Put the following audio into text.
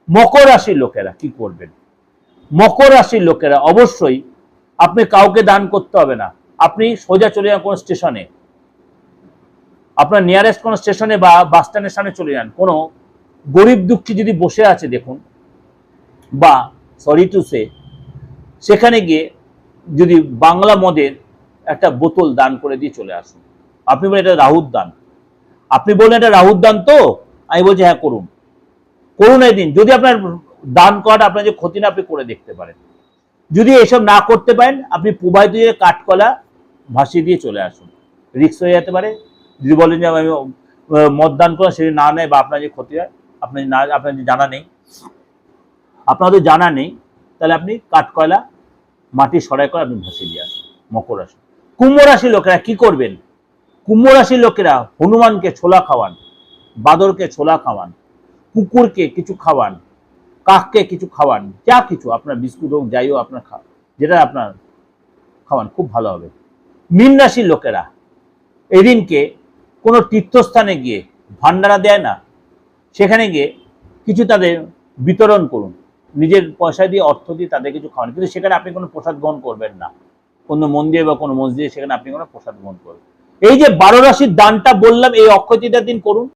মকর রাশির লোকেরা কি করবেন? মকর রাশির লোকেরা অবশ্যই আপনি কাউকে দান করতে হবে না, আপনি সোজা চলে যান কোনো স্টেশনে, আপনার নিয়ারেস্ট কোনো স্টেশনে বা বাস স্ট্যান্ডের সামনে চলে যান, কোনো গরিব দুঃখী যদি বসে আছে দেখুন, বা সরি টু সে, সেখানে গিয়ে যদি বাংলা মদের একটা বোতল দান করে দিয়ে চলে আসুন। আপনি বলেন এটা রাহুর দান, আপনি বললেন এটা রাহুর দান, তো আমি বলছি হ্যাঁ করুন, করুন এই দিন। যদি আপনার দান করাটা আপনার যে ক্ষতি না, আপনি করে দেখতে পারেন। যদি এসব না করতে পারেন, আপনি প্রবাহিত দিয়ে কাঠকলা ভাসিয়ে দিয়ে চলে আসুন, রিস্ক হয়ে যেতে পারে। যদি বলেন যে আমি মদ দান করা সেটা না নেয় বা আপনার যে ক্ষতি হয়, আপনার যে জানা নেই, আপনার তো জানা নেই, তাহলে আপনি কাঠকয়লা মাটি সরাই করে আপনি ভাসিয়ে দিয়ে আসুন। মকর রাশি। কুম্ভ রাশির লোকেরা কি করবেন? কুম্ভ রাশির লোকেরা হনুমানকে ছোলা খাওয়ান, বাদরকে ছোলা খাওয়ান, কুকুরকে কিছু খাওয়ান, কাককে কিছু খাওয়ান, যা কিছু আপনার বিস্কুট হোক যাই হোক আপনার যেটা আপনার খাওয়ান, খুব ভালো হবে। মীন রাশির লোকেরা এদিনকে কোনো তীর্থস্থানে গিয়ে ভান্ডারা দেয় না, সেখানে গিয়ে কিছু তাদের বিতরণ করুন, নিজের পয়সা দিয়ে অর্থ দিয়ে তাদের কিছু খাওয়ান, কিন্তু সেখানে আপনি কোনো প্রসাদ গ্রহণ করবেন না, কোনো মন্দিরে বা কোনো মসজিদে সেখানে আপনি কোনো প্রসাদ গ্রহণ করবেন। এই যে 12 রাশির দানটা বললাম, এই অক্ষয় তৃতীয়ার দিন করুন।